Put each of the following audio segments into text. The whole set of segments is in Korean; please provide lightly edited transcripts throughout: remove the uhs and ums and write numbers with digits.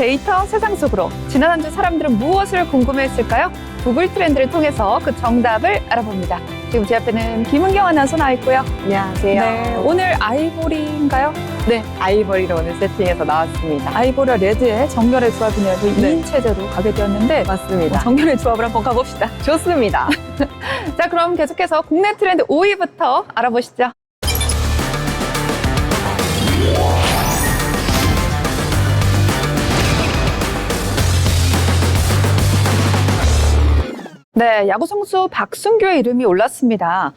데이터 세상 속으로 지난 한 주 사람들은 무엇을 궁금해했을까요? 구글 트렌드를 통해서 그 정답을 알아봅니다. 지금 제 앞에는 김은경 아나운서 나와 있고요. 안녕하세요. 네, 오늘 아이보리인가요? 네, 아이보리로 오늘 세팅해서 나왔습니다. 아이보리와 레드의 정렬의 조합이네요. 저희 네. 2인 체제로 가게 되었는데 맞습니다. 정렬의 조합을 한번 가봅시다. 좋습니다. 자, 그럼 계속해서 국내 트렌드 5위부터 알아보시죠. 네, 야구 선수 박승규의 이름이 올랐습니다.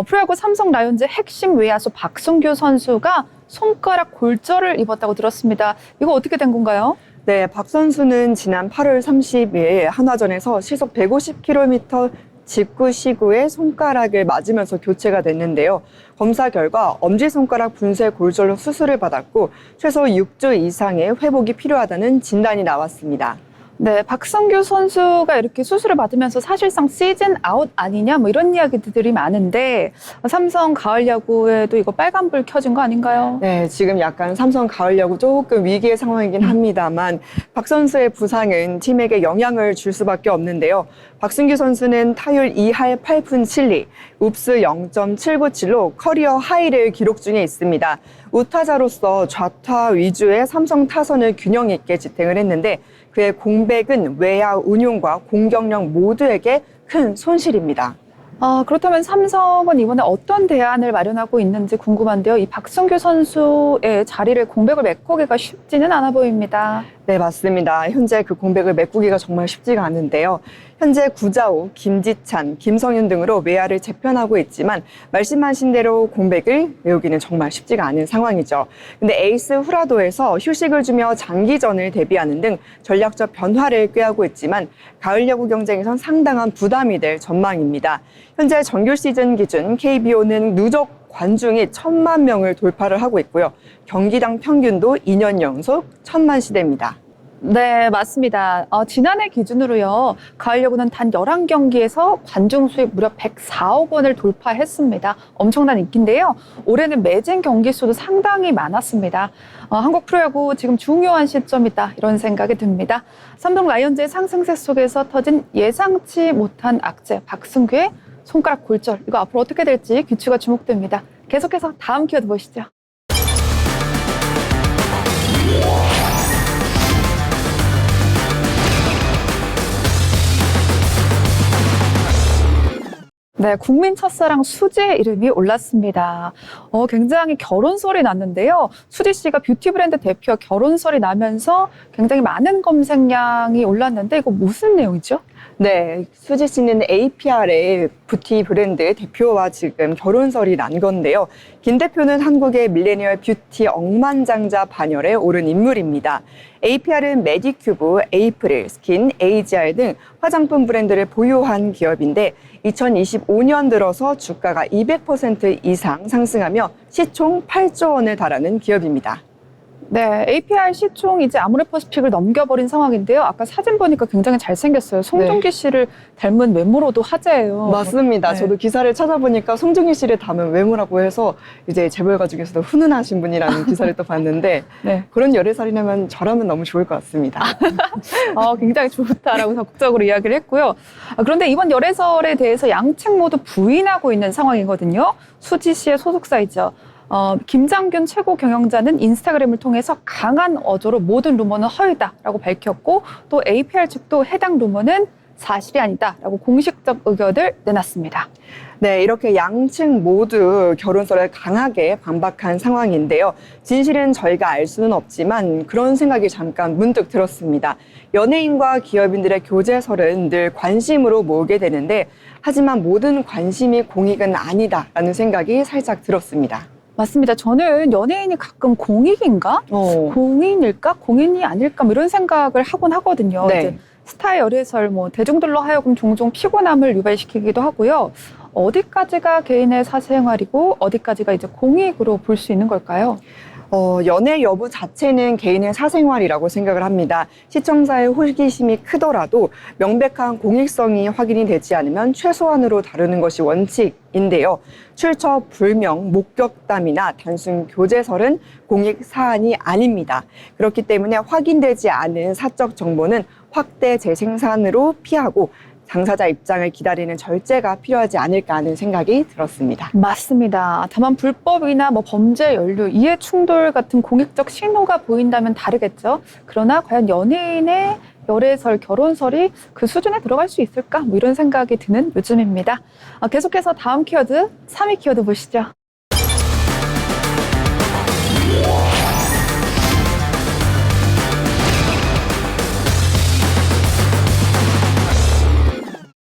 프로야구 삼성 라이온즈 핵심 외야수 박승규 선수가 손가락 골절을 입었다고 들었습니다. 이거 어떻게 된 건가요? 네, 박 선수는 지난 8월 30일 한화전에서 시속 150km 직구 시구에 손가락을 맞으면서 교체가 됐는데요. 검사 결과 엄지손가락 분쇄 골절로 수술을 받았고 최소 6주 이상의 회복이 필요하다는 진단이 나왔습니다. 네, 박성규 선수가 이렇게 수술을 받으면서 사실상 시즌 아웃 아니냐 뭐 이런 이야기들이 많은데 삼성 가을 야구에도 이거 빨간불 켜진 거 아닌가요? 네, 지금 약간 삼성 가을 야구 조금 위기의 상황이긴 합니다만 박 선수의 부상은 팀에게 영향을 줄 수밖에 없는데요. 박승규 선수는 타율 2할 8푼 7리, 웁스 0.797로 커리어 하이를 기록 중에 있습니다. 우타자로서 좌타 위주의 삼성 타선을 균형 있게 지탱을 했는데 그의 공백은 외야 운용과 공격력 모두에게 큰 손실입니다. 그렇다면 삼성은 이번에 어떤 대안을 마련하고 있는지 궁금한데요. 이 박성규 선수의 자리를 공백을 메꾸기가 쉽지는 않아 보입니다. 네, 맞습니다. 현재 그 공백을 메꾸기가 정말 쉽지가 않은데요. 현재 구자욱, 김지찬, 김성윤 등으로 외야를 재편하고 있지만 말씀하신 대로 공백을 메우기는 정말 쉽지가 않은 상황이죠. 근데 에이스 후라도에서 휴식을 주며 장기전을 대비하는 등 전략적 변화를 꾀하고 있지만 가을 야구 경쟁에선 상당한 부담이 될 전망입니다. 현재 정규 시즌 기준 KBO는 누적 관중이 1,000만 명을 돌파를 하고 있고요. 경기당 평균도 2년 연속 1,000만 시대입니다. 네, 맞습니다. 지난해 기준으로요, 가을 야구는 단 11경기에서 관중 수입 무려 104억 원을 돌파했습니다. 엄청난 인기인데요. 올해는 매진 경기 수도 상당히 많았습니다. 한국 프로야구 지금 중요한 시점이다, 이런 생각이 듭니다. 삼성 라이온즈의 상승세 속에서 터진 예상치 못한 악재, 박승규의 손가락 골절, 이거 앞으로 어떻게 될지 귀추가 주목됩니다. 계속해서 다음 키워드 보시죠. 네, 국민 첫사랑 수지의 이름이 올랐습니다. 굉장히 결혼설이 났는데요. 수지 씨가 뷰티 브랜드 대표와 결혼설이 나면서 굉장히 많은 검색량이 올랐는데 이거 무슨 내용이죠? 네, 수지 씨는 APR의 뷰티 브랜드 대표와 지금 결혼설이 난 건데요. 김 대표는 한국의 밀레니얼 뷰티 억만장자 반열에 오른 인물입니다. APR은 메디큐브, 에이프릴, 스킨, AGR 등 화장품 브랜드를 보유한 기업인데 2025년 들어서 주가가 200% 이상 상승하며 시총 8조 원에 달하는 기업입니다. 네, APR 시총 이제 아모레퍼시픽을 넘겨버린 상황인데요. 아까 사진 보니까 굉장히 잘생겼어요. 송중기 씨를 닮은 외모로도 화제예요. 맞습니다. 네. 저도 기사를 찾아보니까 송중기 씨를 닮은 외모라고 해서 이제 재벌가 중에서도 훈훈하신 분이라는 기사를 또 봤는데 네. 그런 열애살이라면 저라면 너무 좋을 것 같습니다. 굉장히 좋다라고 적극적으로 이야기를 했고요. 그런데 이번 열애설에 대해서 양측 모두 부인하고 있는 상황이거든요. 수지 씨의 소속사이죠. 김장균 최고 경영자는 인스타그램을 통해서 강한 어조로 모든 루머는 허위다라고 밝혔고 또 APR 측도 해당 루머는 사실이 아니다라고 공식적 의견을 내놨습니다. 네, 이렇게 양측 모두 결혼설에 강하게 반박한 상황인데요. 진실은 저희가 알 수는 없지만 그런 생각이 잠깐 문득 들었습니다. 연예인과 기업인들의 교제설은 늘 관심으로 모으게 되는데 하지만 모든 관심이 공익은 아니다라는 생각이 살짝 들었습니다. 맞습니다. 저는 연예인이 가끔 공익인가? 공인일까? 공인이 아닐까? 뭐 이런 생각을 하곤 하거든요. 네. 이제 스타의 열애설, 대중들로 하여금 종종 피곤함을 유발시키기도 하고요. 어디까지가 개인의 사생활이고 어디까지가 이제 공익으로 볼 수 있는 걸까요? 연애 여부 자체는 개인의 사생활이라고 생각을 합니다. 시청자의 호기심이 크더라도 명백한 공익성이 확인이 되지 않으면 최소한으로 다루는 것이 원칙인데요. 출처 불명, 목격담이나 단순 교제설은 공익 사안이 아닙니다. 그렇기 때문에 확인되지 않은 사적 정보는 확대 재생산으로 피하고 당사자 입장을 기다리는 절제가 필요하지 않을까 하는 생각이 들었습니다. 맞습니다. 다만 불법이나 범죄 연루, 이해 충돌 같은 공익적 신호가 보인다면 다르겠죠. 그러나 과연 연예인의 열애설, 결혼설이 그 수준에 들어갈 수 있을까? 이런 생각이 드는 요즘입니다. 계속해서 다음 키워드, 3위 키워드 보시죠.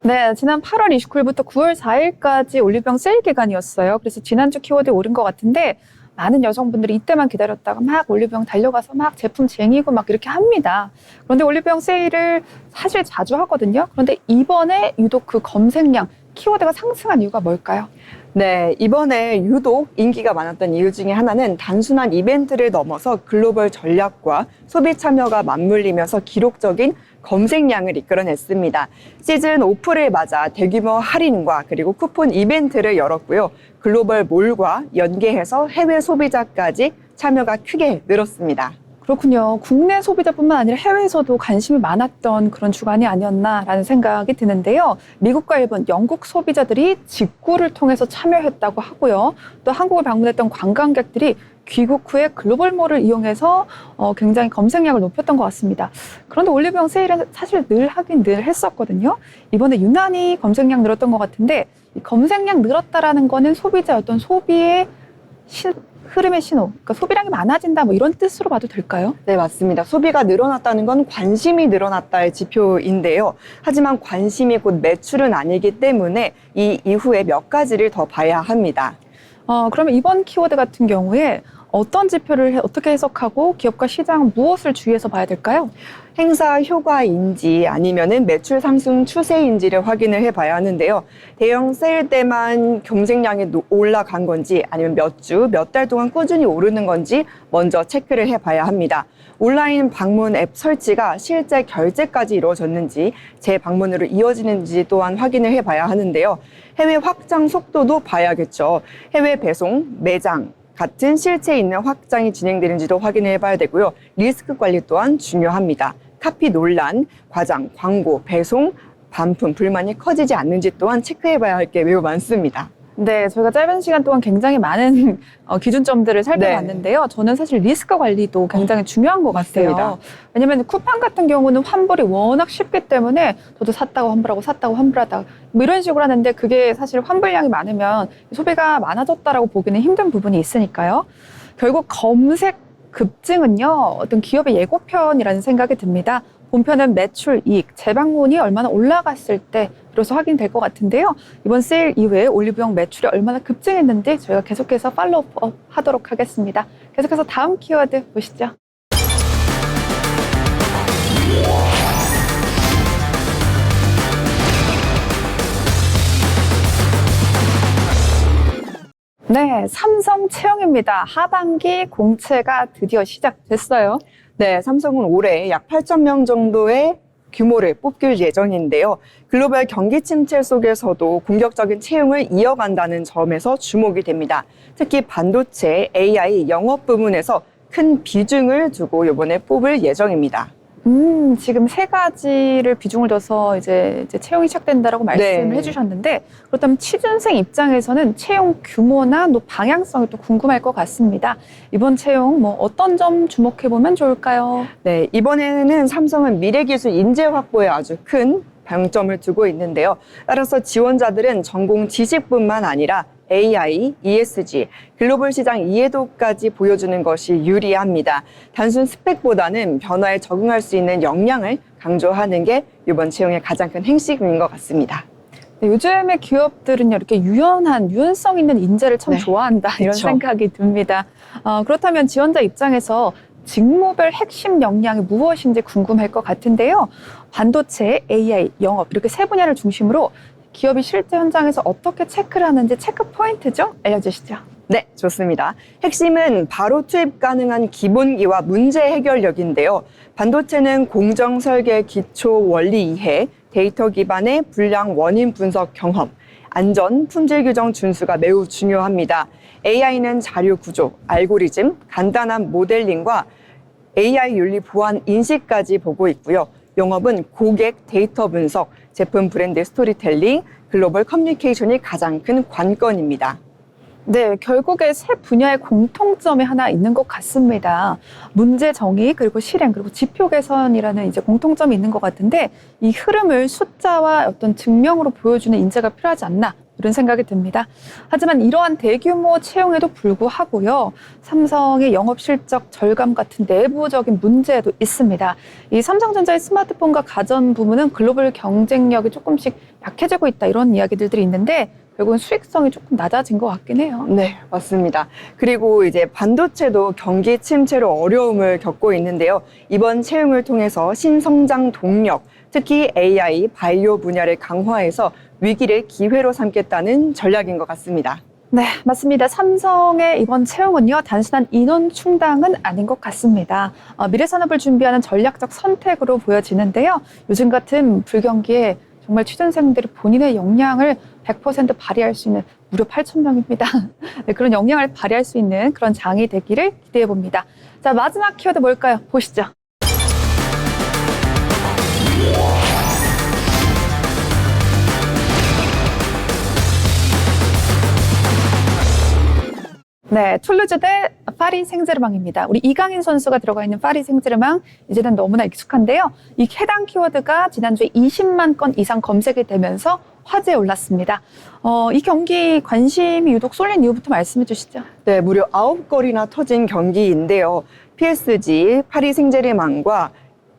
네, 지난 8월 29일부터 9월 4일까지 올리브영 세일 기간이었어요. 그래서 지난주 키워드에 오른 것 같은데 많은 여성분들이 이때만 기다렸다가 막 올리브영 달려가서 막 제품 쟁이고 막 이렇게 합니다. 그런데 올리브영 세일을 사실 자주 하거든요. 그런데 이번에 유독 그 검색량, 키워드가 상승한 이유가 뭘까요? 네, 이번에 유독 인기가 많았던 이유 중에 하나는 단순한 이벤트를 넘어서 글로벌 전략과 소비 참여가 맞물리면서 기록적인 검색량을 이끌어냈습니다. 시즌 오프를 맞아 대규모 할인과 그리고 쿠폰 이벤트를 열었고요. 글로벌 몰과 연계해서 해외 소비자까지 참여가 크게 늘었습니다. 그렇군요. 국내 소비자뿐만 아니라 해외에서도 관심이 많았던 그런 주간이 아니었나라는 생각이 드는데요. 미국과 일본, 영국 소비자들이 직구를 통해서 참여했다고 하고요. 또 한국을 방문했던 관광객들이 귀국 후에 글로벌몰을 이용해서 굉장히 검색량을 높였던 것 같습니다. 그런데 올리브영 세일은 사실 늘 하긴 늘 했었거든요. 이번에 유난히 검색량 늘었던 것 같은데 이 검색량 늘었다라는 거는 소비자의 어떤 소비의 흐름의 신호, 그러니까 소비량이 많아진다 이런 뜻으로 봐도 될까요? 네, 맞습니다. 소비가 늘어났다는 건 관심이 늘어났다의 지표인데요. 하지만 관심이 곧 매출은 아니기 때문에 이 이후에 몇 가지를 더 봐야 합니다. 그러면 이번 키워드 같은 경우에 어떤 지표를 어떻게 해석하고 기업과 시장은 무엇을 주의해서 봐야 될까요? 행사 효과인지 아니면은 매출 상승 추세인지를 확인을 해봐야 하는데요. 대형 세일 때만 검색량이 올라간 건지 아니면 몇 주, 몇 달 동안 꾸준히 오르는 건지 먼저 체크를 해봐야 합니다. 온라인 방문 앱 설치가 실제 결제까지 이루어졌는지 재방문으로 이어지는지 또한 확인을 해봐야 하는데요. 해외 확장 속도도 봐야겠죠. 해외 배송, 매장 같은 실체 있는 확장이 진행되는지도 확인을 해봐야 되고요. 리스크 관리 또한 중요합니다. 카피 논란, 과장, 광고, 배송, 반품, 불만이 커지지 않는지 또한 체크해봐야 할 게 매우 많습니다. 네, 저희가 짧은 시간 동안 굉장히 많은 기준점들을 살펴봤는데요. 저는 사실 리스크 관리도 굉장히 중요한 것 같아요. 맞습니다. 왜냐하면 쿠팡 같은 경우는 환불이 워낙 쉽기 때문에 저도 샀다고 환불하고 샀다고 환불하다가 이런 식으로 하는데 그게 사실 환불량이 많으면 소비가 많아졌다라고 보기는 힘든 부분이 있으니까요. 결국 검색 급증은요, 어떤 기업의 예고편이라는 생각이 듭니다. 본편은 매출, 이익, 재방문이 얼마나 올라갔을 때 비로소 확인될 것 같은데요. 이번 세일 이후에 올리브영 매출이 얼마나 급증했는지 저희가 계속해서 팔로우업 하도록 하겠습니다. 계속해서 다음 키워드 보시죠. 네, 삼성 채용입니다. 하반기 공채가 드디어 시작됐어요. 네, 삼성은 올해 약 8천 명 정도의 규모를 뽑길 예정인데요. 글로벌 경기 침체 속에서도 공격적인 채용을 이어간다는 점에서 주목이 됩니다. 특히 반도체, AI, 영업 부문에서 큰 비중을 두고 이번에 뽑을 예정입니다. 지금 세 가지를 비중을 둬서 이제 채용이 시작된다라고 말씀을 네. 해주셨는데 그렇다면 취준생 입장에서는 채용 규모나 또 방향성이 또 궁금할 것 같습니다. 이번 채용 어떤 점 주목해 보면 좋을까요? 네, 이번에는 삼성은 미래기술 인재 확보에 아주 큰 방점을 두고 있는데요. 따라서 지원자들은 전공 지식뿐만 아니라 AI, ESG, 글로벌 시장 이해도까지 보여주는 것이 유리합니다. 단순 스펙보다는 변화에 적응할 수 있는 역량을 강조하는 게 이번 채용의 가장 큰 핵심인 것 같습니다. 네, 요즘의 기업들은 이렇게 유연성 있는 인재를 참 네. 좋아한다 이런 그쵸. 생각이 듭니다. 그렇다면 지원자 입장에서 직무별 핵심 역량이 무엇인지 궁금할 것 같은데요. 반도체, AI, 영업 이렇게 세 분야를 중심으로 기업이 실제 현장에서 어떻게 체크를 하는지 체크 포인트 좀 알려주시죠. 네, 좋습니다. 핵심은 바로 투입 가능한 기본기와 문제 해결력인데요. 반도체는 공정 설계 기초 원리 이해, 데이터 기반의 불량 원인 분석 경험, 안전, 품질 규정 준수가 매우 중요합니다. AI는 자료 구조, 알고리즘, 간단한 모델링과 AI 윤리 보안 인식까지 보고 있고요. 영업은 고객 데이터 분석, 제품 브랜드 스토리텔링, 글로벌 커뮤니케이션이 가장 큰 관건입니다. 네, 결국에 세 분야의 공통점이 하나 있는 것 같습니다. 문제 정의, 그리고 실행, 그리고 지표 개선이라는 이제 공통점이 있는 것 같은데 이 흐름을 숫자와 어떤 증명으로 보여주는 인재가 필요하지 않나 이런 생각이 듭니다. 하지만 이러한 대규모 채용에도 불구하고요. 삼성의 영업 실적 절감 같은 내부적인 문제도 있습니다. 이 삼성전자의 스마트폰과 가전 부문은 글로벌 경쟁력이 조금씩 약해지고 있다 이런 이야기들이 있는데 결국은 수익성이 조금 낮아진 것 같긴 해요. 네, 맞습니다. 그리고 이제 반도체도 경기 침체로 어려움을 겪고 있는데요. 이번 채용을 통해서 신성장 동력, 특히 AI, 바이오 분야를 강화해서 위기를 기회로 삼겠다는 전략인 것 같습니다. 네, 맞습니다. 삼성의 이번 채용은요, 단순한 인원 충당은 아닌 것 같습니다. 미래 산업을 준비하는 전략적 선택으로 보여지는데요. 요즘 같은 불경기에 정말 취준생들이 본인의 역량을 100% 발휘할 수 있는 무려 8,000명입니다. 네, 그런 역량을 발휘할 수 있는 그런 장이 되기를 기대해 봅니다. 자, 마지막 키워드 뭘까요? 보시죠. 네, 툴루즈 대 파리 생제르맹입니다. 우리 이강인 선수가 들어가 있는 파리 생제르맹 이제는 너무나 익숙한데요. 이 해당 키워드가 지난주에 20만 건 이상 검색이 되면서 화제에 올랐습니다. 이 경기 관심이 유독 쏠린 이유부터 말씀해 주시죠. 네, 무려 9골이나 터진 경기인데요. PSG, 파리 생제르맹과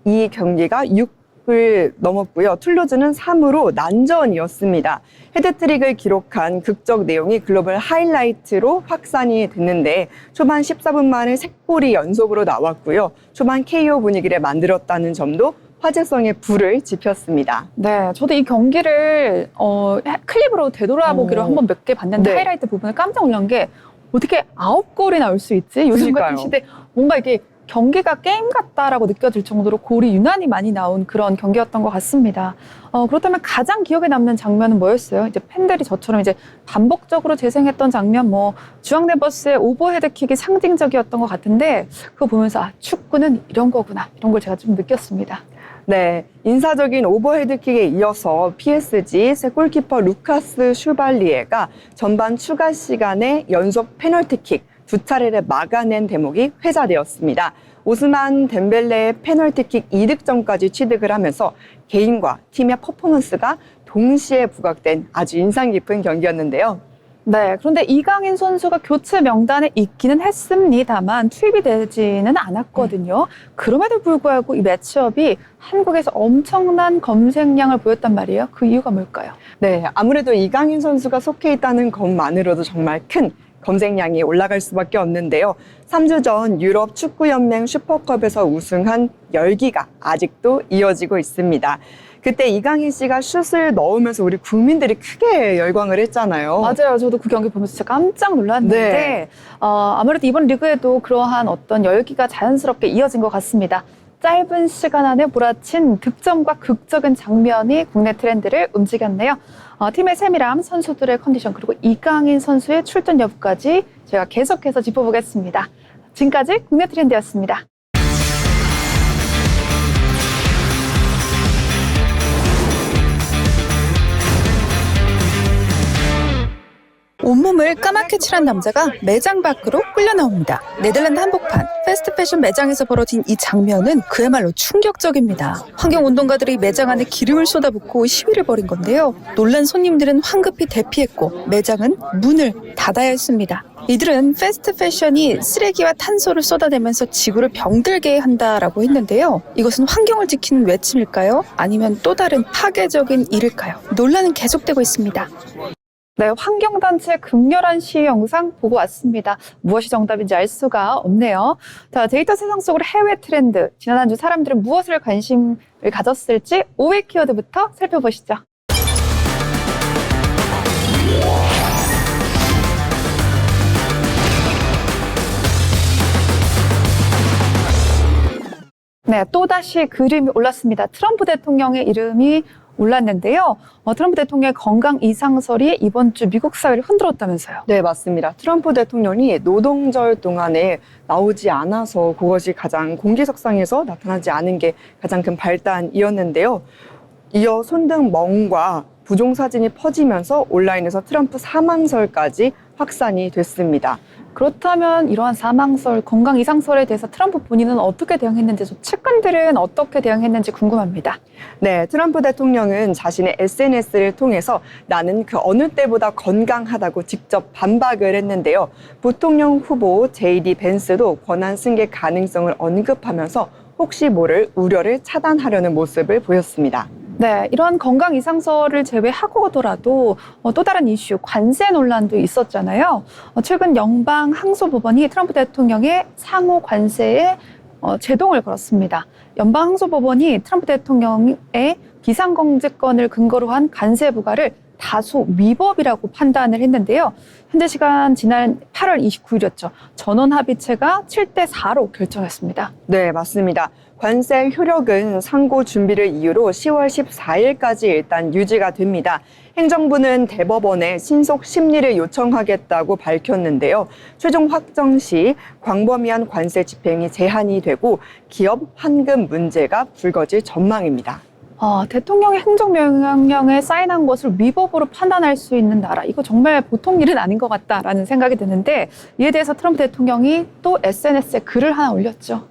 이 경기가 6을 넘었고요. 툴루즈는 3으로 난전이었습니다. 헤드트릭을 기록한 극적 내용이 글로벌 하이라이트로 확산이 됐는데 초반 14분 만에 3골이 연속으로 나왔고요. 초반 KO 분위기를 만들었다는 점도 화제성에 불을 지폈습니다. 네, 저도 이 경기를 클립으로 되돌아보기로 한번 몇 개 봤는데 네. 하이라이트 부분을 깜짝 놀란 게 어떻게 9골이 나올 수 있지? 요즘 그러니까요. 같은 시대 뭔가 이게 경기가 게임 같다라고 느껴질 정도로 골이 유난히 많이 나온 그런 경기였던 것 같습니다. 그렇다면 가장 기억에 남는 장면은 뭐였어요? 이제 팬들이 저처럼 이제 반복적으로 재생했던 장면, 주앙 네버스의 오버헤드킥이 상징적이었던 것 같은데 그거 보면서 축구는 이런 거구나 이런 걸 제가 좀 느꼈습니다. 네, 인사적인 오버헤드킥에 이어서 PSG 새 골키퍼 루카스 슈발리에가 전반 추가 시간에 연속 페널티킥 2차례를 막아낸 대목이 회자되었습니다. 오스만 덴벨레의 페널티킥 이득점까지 취득을 하면서 개인과 팀의 퍼포먼스가 동시에 부각된 아주 인상 깊은 경기였는데요. 네, 그런데 이강인 선수가 교체 명단에 있기는 했습니다만 투입이 되지는 않았거든요. 그럼에도 불구하고 이 매치업이 한국에서 엄청난 검색량을 보였단 말이에요. 그 이유가 뭘까요? 네, 아무래도 이강인 선수가 속해 있다는 것만으로도 정말 큰 검색량이 올라갈 수밖에 없는데요. 3주 전 유럽 축구연맹 슈퍼컵에서 우승한 열기가 아직도 이어지고 있습니다. 그때 이강인 씨가 슛을 넣으면서 우리 국민들이 크게 열광을 했잖아요. 맞아요. 저도 그 경기 보면서 진짜 깜짝 놀랐는데 네. 아무래도 이번 리그에도 그러한 어떤 열기가 자연스럽게 이어진 것 같습니다. 짧은 시간 안에 몰아친 득점과 극적인 장면이 국내 트렌드를 움직였네요. 팀의 세밀함, 선수들의 컨디션, 그리고 이강인 선수의 출전 여부까지 제가 계속해서 짚어보겠습니다. 지금까지 국내 트렌드였습니다. 온몸을 까맣게 칠한 남자가 매장 밖으로 끌려 나옵니다. 네덜란드 한복판 패스트 패션 매장에서 벌어진 이 장면은 그야말로 충격적입니다. 환경운동가들이 매장 안에 기름을 쏟아붓고 시위를 벌인 건데요. 놀란 손님들은 황급히 대피했고 매장은 문을 닫아야 했습니다. 이들은 패스트 패션이 쓰레기와 탄소를 쏟아내면서 지구를 병들게 한다라고 했는데요. 이것은 환경을 지키는 외침일까요? 아니면 또 다른 파괴적인 일일까요? 논란은 계속되고 있습니다. 네, 환경단체의 극렬한 시위 영상 보고 왔습니다. 무엇이 정답인지 알 수가 없네요. 자, 데이터 세상 속으로 해외 트렌드. 지난 한 주 사람들은 무엇을 관심을 가졌을지 5위 키워드부터 살펴보시죠. 네, 또다시 그림이 올랐습니다. 트럼프 대통령의 이름이 올랐는데요. 트럼프 대통령의 건강 이상설이 이번 주 미국 사회를 흔들었다면서요. 네, 맞습니다. 트럼프 대통령이 노동절 동안에 나오지 않아서 그것이 가장 공개석상에서 나타나지 않은 게 가장 큰 발단이었는데요. 이어 손등 멍과 부종 사진이 퍼지면서 온라인에서 트럼프 사망설까지 확산이 됐습니다. 그렇다면 이러한 사망설, 건강 이상설에 대해서 트럼프 본인은 어떻게 대응했는지, 측근들은 어떻게 대응했는지 궁금합니다. 네, 트럼프 대통령은 자신의 SNS를 통해서 나는 그 어느 때보다 건강하다고 직접 반박을 했는데요. 부통령 후보 JD 벤스도 권한 승계 가능성을 언급하면서 혹시 모를 우려를 차단하려는 모습을 보였습니다. 네, 이런 건강 이상설을 제외하고더라도 또 다른 이슈, 관세 논란도 있었잖아요. 최근 연방 항소법원이 트럼프 대통령의 상호 관세에 제동을 걸었습니다. 연방 항소법원이 트럼프 대통령의 비상공직권을 근거로 한 관세 부과를 다소 위법이라고 판단을 했는데요. 현재 시간 지난 8월 29일이었죠. 전원 합의체가 7대4로 결정했습니다. 네, 맞습니다. 관세 효력은 상고 준비를 이유로 10월 14일까지 일단 유지가 됩니다. 행정부는 대법원에 신속 심리를 요청하겠다고 밝혔는데요. 최종 확정 시 광범위한 관세 집행이 제한이 되고 기업 환급 문제가 불거질 전망입니다. 대통령의 행정명령에 사인한 것을 위법으로 판단할 수 있는 나라, 이거 정말 보통 일은 아닌 것 같다라는 생각이 드는데, 이에 대해서 트럼프 대통령이 또 SNS에 글을 하나 올렸죠.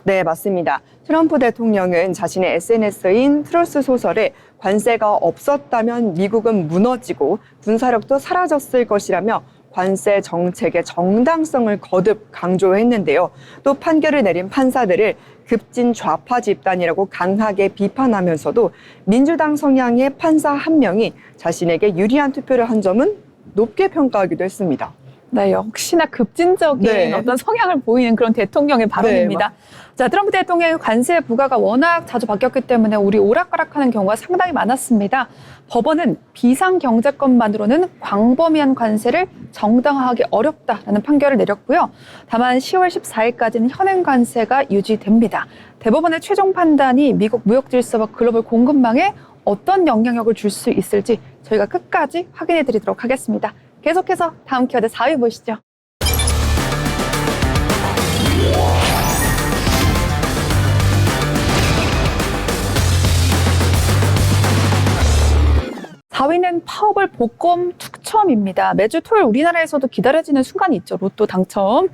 네, 맞습니다. 트럼프 대통령은 자신의 SNS인 트루스 소설에 관세가 없었다면 미국은 무너지고 군사력도 사라졌을 것이라며 관세 정책의 정당성을 거듭 강조했는데요. 또 판결을 내린 판사들을 급진 좌파 집단이라고 강하게 비판하면서도 민주당 성향의 판사 한 명이 자신에게 유리한 투표를 한 점은 높게 평가하기도 했습니다. 네, 역시나 급진적인 네. 어떤 성향을 보이는 그런 대통령의 발언입니다. 자, 트럼프 대통령의 관세 부과가 워낙 자주 바뀌었기 때문에 우리 오락가락하는 경우가 상당히 많았습니다. 법원은 비상경제권만으로는 광범위한 관세를 정당화하기 어렵다라는 판결을 내렸고요. 다만 10월 14일까지는 현행 관세가 유지됩니다. 대법원의 최종 판단이 미국 무역 질서와 글로벌 공급망에 어떤 영향력을 줄 수 있을지 저희가 끝까지 확인해 드리도록 하겠습니다. 계속해서 다음 키워드 4위 보시죠. (4위는) 파워볼 복권 특첨입니다. 매주 토요일 우리나라에서도 기다려지는 순간이 있죠. 로또 당첨.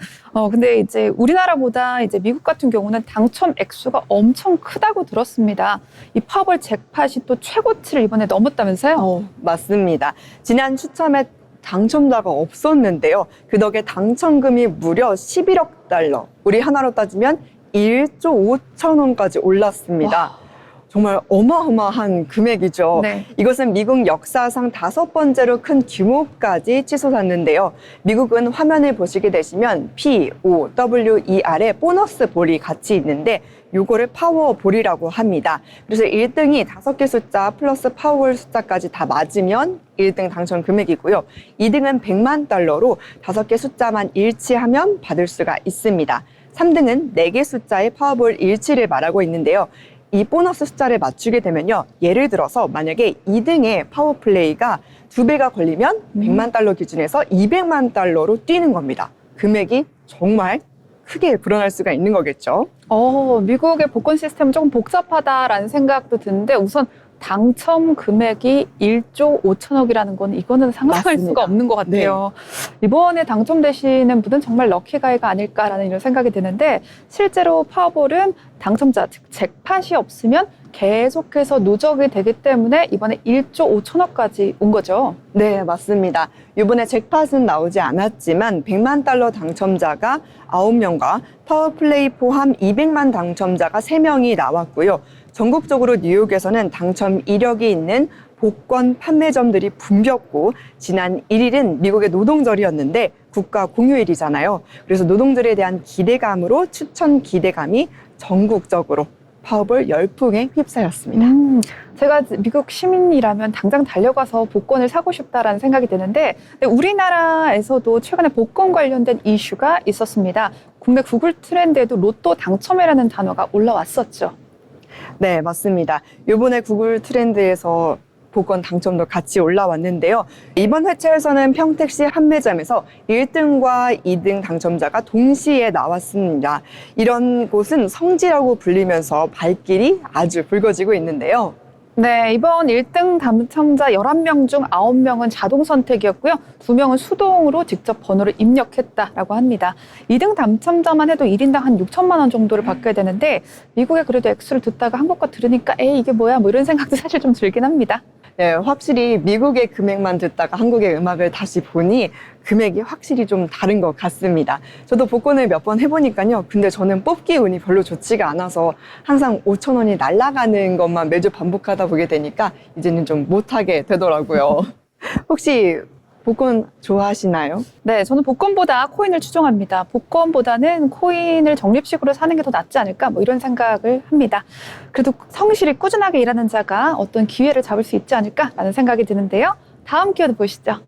근데 이제 우리나라보다 이제 미국 같은 경우는 당첨 액수가 엄청 크다고 들었습니다. 이 파워볼 잭팟이 또 최고치를 이번에 넘었다면서요? 맞습니다. 지난 추첨에 당첨자가 없었는데요. 그 덕에 당첨금이 무려 11억 달러. 우리 하나로 따지면 1조 5천 원까지 올랐습니다. 와. 정말 어마어마한 금액이죠. 네. 이것은 미국 역사상 5번째로 큰 규모까지 치솟았는데요. 미국은 화면을 보시게 되시면 POWER에 보너스 볼이 같이 있는데 요거를 파워볼이라고 합니다. 그래서 1등이 5개 숫자 플러스 파워볼 숫자까지 다 맞으면 1등 당첨 금액이고요. 2등은 100만 달러로 5개 숫자만 일치하면 받을 수가 있습니다. 3등은 4개 숫자의 파워볼 일치를 말하고 있는데요. 이 보너스 숫자를 맞추게 되면요. 예를 들어서 만약에 2등의 파워플레이가 2배가 걸리면 100만 달러 기준에서 200만 달러로 뛰는 겁니다. 금액이 정말 크게 불어날 수가 있는 거겠죠. 미국의 복권 시스템은 조금 복잡하다라는 생각도 드는데 우선 당첨 금액이 1조 5천억이라는 건 이거는 상상할 맞습니다. 수가 없는 것 같아요. 이번에 당첨되시는 분은 정말 럭키가이가 아닐까라는 이런 생각이 드는데 실제로 파워볼은 당첨자, 즉 잭팟이 없으면 계속해서 누적이 되기 때문에 이번에 1조 5천억까지 온 거죠. 네, 맞습니다. 이번에 잭팟은 나오지 않았지만 100만 달러 당첨자가 9명과 파워플레이 포함 200만 당첨자가 3명이 나왔고요. 전국적으로 뉴욕에서는 당첨 이력이 있는 복권 판매점들이 붐볐고 지난 1일은 미국의 노동절이었는데 국가 공휴일이잖아요. 그래서 노동절에 대한 기대감으로 추천 기대감이 전국적으로 파워볼 열풍에 휩싸였습니다. 제가 미국 시민이라면 당장 달려가서 복권을 사고 싶다라는 생각이 드는데 근데 우리나라에서도 최근에 복권 관련된 이슈가 있었습니다. 국내 구글 트렌드에도 로또 당첨이라는 단어가 올라왔었죠. 네, 맞습니다. 이번에 구글 트렌드에서 복권 당첨도 같이 올라왔는데요. 이번 회차에서는 평택시 한 매점에서 1등과 2등 당첨자가 동시에 나왔습니다. 이런 곳은 성지라고 불리면서 발길이 아주 붉어지고 있는데요. 네, 이번 1등 당첨자 11명 중 9명은 자동 선택이었고요. 2명은 수동으로 직접 번호를 입력했다라고 합니다. 2등 당첨자만 해도 1인당 한 6천만 원 정도를 받게 되는데 미국의 그래도 액수를 듣다가 한국 거 들으니까 에이 이게 뭐야 뭐 이런 생각도 사실 좀 들긴 합니다. 네, 확실히 미국의 금액만 듣다가 한국의 음악을 다시 보니 금액이 확실히 좀 다른 것 같습니다. 저도 복권을 몇 번 해보니까요. 근데 저는 뽑기 운이 별로 좋지가 않아서 항상 5천 원이 날아가는 것만 매주 반복하다 보게 되니까 이제는 좀 못하게 되더라고요. 혹시 복권 좋아하시나요? 네, 저는 복권보다 코인을 추종합니다. 복권보다는 코인을 적립식으로 사는 게 더 낫지 않을까 뭐 이런 생각을 합니다. 그래도 성실히 꾸준하게 일하는 자가 어떤 기회를 잡을 수 있지 않을까라는 생각이 드는데요. 다음 키워드 보시죠.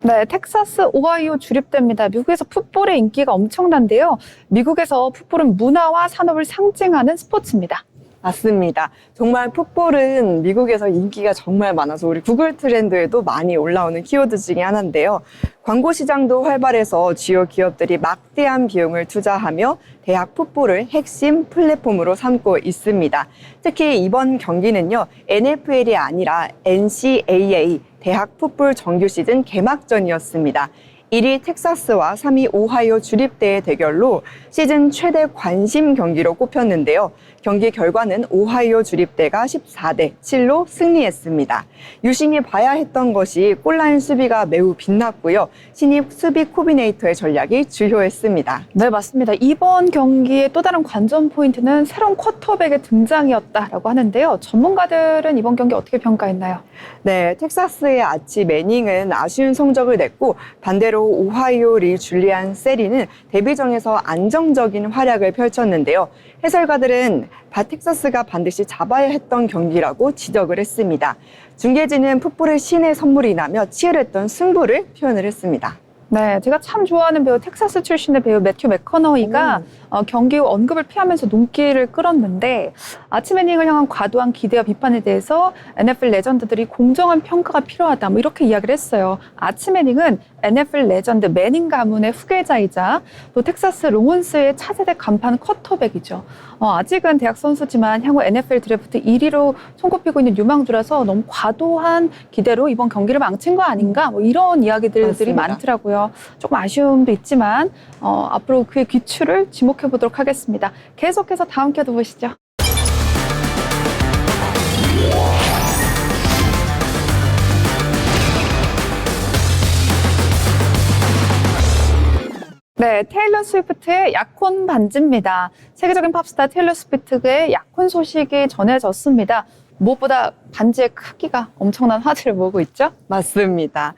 네, 텍사스, 오하이오 주립대입니다. 미국에서 풋볼의 인기가 엄청난데요. 미국에서 풋볼은 문화와 산업을 상징하는 스포츠입니다. 맞습니다. 정말 풋볼은 미국에서 인기가 정말 많아서 우리 구글 트렌드에도 많이 올라오는 키워드 중에 하나인데요. 광고 시장도 활발해서 주요 기업들이 막대한 비용을 투자하며 대학 풋볼을 핵심 플랫폼으로 삼고 있습니다. 특히 이번 경기는요, NFL이 아니라 NCAA 대학 풋볼 정규 시즌 개막전이었습니다. 1위 텍사스와 3위 오하이오 주립대의 대결로 시즌 최대 관심 경기로 꼽혔는데요. 경기 결과는 오하이오 주립대가 14대 7로 승리했습니다. 유심히 봐야 했던 것이 골라인 수비가 매우 빛났고요. 신입 수비 코디네이터의 전략이 주요했습니다. 네, 맞습니다. 이번 경기의 또 다른 관전 포인트는 새로운 쿼터백의 등장이었다라고 하는데요. 전문가들은 이번 경기 어떻게 평가했나요? 네, 텍사스의 아치 매닝은 아쉬운 성적을 냈고 반대로 오하이오 리 줄리안 세리는 데뷔전에서 안정적인 활약을 펼쳤는데요. 해설가들은 텍사스가 반드시 잡아야 했던 경기라고 지적을 했습니다. 중계진은 풋볼의 신의 선물이라며 치열했던 승부를 표현을 했습니다. 네, 제가 참 좋아하는 배우 텍사스 출신의 배우 매튜 맥커너이가 경기 후 언급을 피하면서 눈길을 끌었는데 아치 매닝을 향한 과도한 기대와 비판에 대해서 NFL 레전드들이 공정한 평가가 필요하다 뭐 이렇게 이야기를 했어요. 아치 매닝은 NFL 레전드 매닝 가문의 후계자이자 또 텍사스 롱온스의 차세대 간판 쿼터백이죠. 아직은 대학 선수지만 향후 NFL 드래프트 1위로 손꼽히고 있는 유망주라서 너무 과도한 기대로 이번 경기를 망친 거 아닌가 뭐 이런 이야기들이 맞습니다. 많더라고요. 조금 아쉬움도 있지만 앞으로 그의 귀추를 지목해 보도록 하겠습니다. 계속해서 다음 키워드 보시죠. 네, 테일러 스위프트의 약혼 반지입니다. 세계적인 팝스타 테일러 스위프트의 약혼 소식이 전해졌습니다. 무엇보다 반지의 크기가 엄청난 화제를 모으고 있죠? 맞습니다.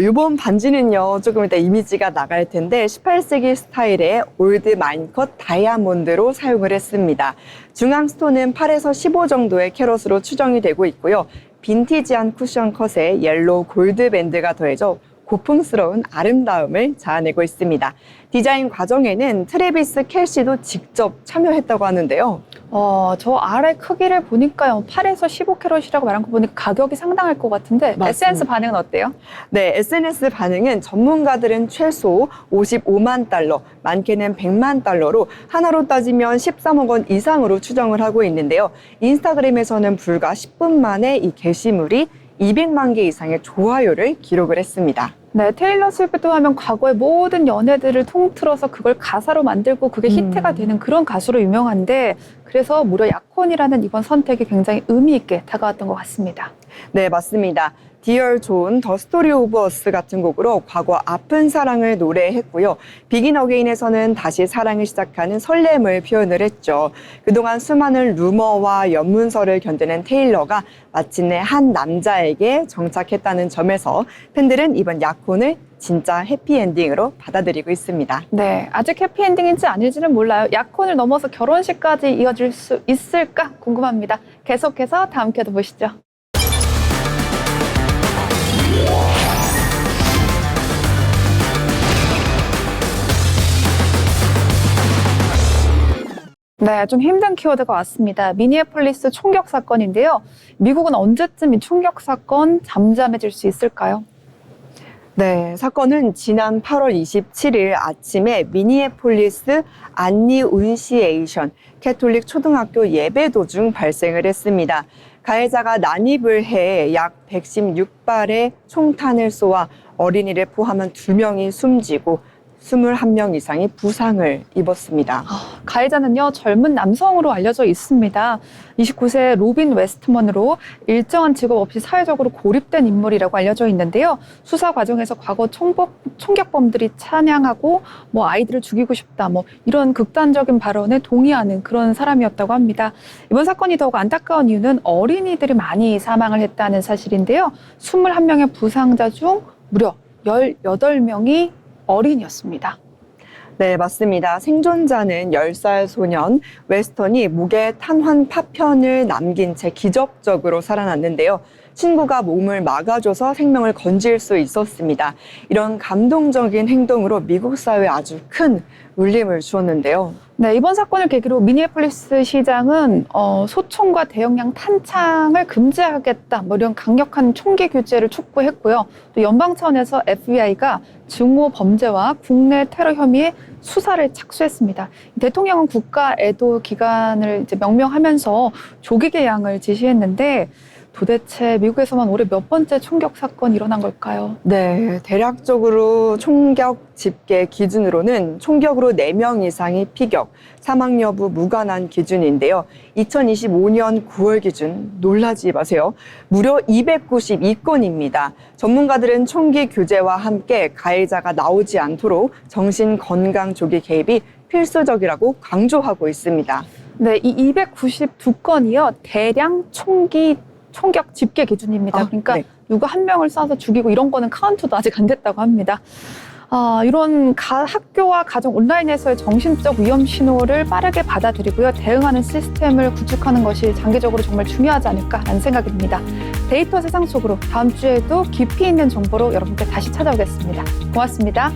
이번 반지는요, 조금 이따 이미지가 나갈 텐데 18세기 스타일의 올드 마인컷 다이아몬드로 사용을 했습니다. 중앙 스톤은 8에서 15 정도의 캐럿으로 추정이 되고 있고요. 빈티지한 쿠션 컷에 옐로우 골드 밴드가 더해져 고풍스러운 아름다움을 자아내고 있습니다. 디자인 과정에는 트래비스 켈시도 직접 참여했다고 하는데요. 저 아래 크기를 보니까요. 8에서 15캐럿이라고 말한 거 보니까 가격이 상당할 것 같은데 맞습니다. SNS 반응은 어때요? 네, SNS 반응은 전문가들은 최소 55만 달러, 많게는 100만 달러로 하나로 따지면 13억 원 이상으로 추정을 하고 있는데요. 인스타그램에서는 불과 10분 만에 이 게시물이 200만 개 이상의 좋아요를 기록을 했습니다. 네, 테일러 스위프트 하면 과거의 모든 연애들을 통틀어서 그걸 가사로 만들고 그게 히트가 되는 그런 가수로 유명한데 그래서 무려 약혼이라는 이번 선택이 굉장히 의미 있게 다가왔던 것 같습니다. 네, 맞습니다. Dear John, The Story of Us 같은 곡으로 과거 아픈 사랑을 노래했고요. Begin Again에서는 다시 사랑을 시작하는 설렘을 표현을 했죠. 그동안 수많은 루머와 연문서를 견디는 테일러가 마침내 한 남자에게 정착했다는 점에서 팬들은 이번 약혼을 진짜 해피엔딩으로 받아들이고 있습니다. 네, 아직 해피엔딩인지 아닐지는 몰라요. 약혼을 넘어서 결혼식까지 이어질 수 있을까 궁금합니다. 계속해서 다음 큐도 보시죠. 네, 좀 힘든 키워드가 왔습니다. 미니애폴리스 총격 사건인데요. 미국은 언제쯤 이 총격 사건 잠잠해질 수 있을까요? 네, 사건은 지난 8월 27일 아침에 미니애폴리스 안니운시에이션 캐톨릭 초등학교 예배 도중 발생을 했습니다. 가해자가 난입을 해 약 116발의 총탄을 쏘아 어린이를 포함한 2명이 숨지고 21명 이상이 부상을 입었습니다. 가해자는요, 젊은 남성으로 알려져 있습니다. 29세 로빈 웨스트먼으로 일정한 직업 없이 사회적으로 고립된 인물이라고 알려져 있는데요. 수사 과정에서 과거 총격범들이 찬양하고 아이들을 죽이고 싶다 이런 극단적인 발언에 동의하는 그런 사람이었다고 합니다. 이번 사건이 더욱 안타까운 이유는 어린이들이 많이 사망을 했다는 사실인데요. 21명의 부상자 중 무려 18명이 어린이였습니다. 네, 맞습니다. 생존자는 10살 소년 웨스턴이 목에 탄환 파편을 남긴 채 기적적으로 살아났는데요. 친구가 몸을 막아줘서 생명을 건질 수 있었습니다. 이런 감동적인 행동으로 미국 사회에 아주 큰 울림을 주었는데요. 네, 이번 사건을 계기로 미니애폴리스 시장은 소총과 대용량 탄창을 금지하겠다 이런 강력한 총기 규제를 촉구했고요. 또 연방 차원에서 FBI가 증오 범죄와 국내 테러 혐의에 수사를 착수했습니다. 대통령은 국가 애도 기간을 이제 명명하면서 조기 개양을 지시했는데 도대체 미국에서만 올해 몇 번째 총격 사건이 일어난 걸까요? 네, 대략적으로 총격 집계 기준으로는 총격으로 4명 이상이 피격, 사망 여부 무관한 기준인데요. 2025년 9월 기준 놀라지 마세요. 무려 292건입니다. 전문가들은 총기 규제와 함께 가해자가 나오지 않도록 정신건강 조기 개입이 필수적이라고 강조하고 있습니다. 네, 이 292건이요. 대량 총격 집계 기준입니다. 그러니까 네. 누구 한 명을 쏴서 죽이고 이런 거는 카운트도 아직 안 됐다고 합니다. 이런 학교와 가정 온라인에서의 정신적 위험 신호를 빠르게 받아들이고요. 대응하는 시스템을 구축하는 것이 장기적으로 정말 중요하지 않을까라는 생각이 듭니다. 데이터 세상 속으로 다음 주에도 깊이 있는 정보로 여러분께 다시 찾아오겠습니다. 고맙습니다.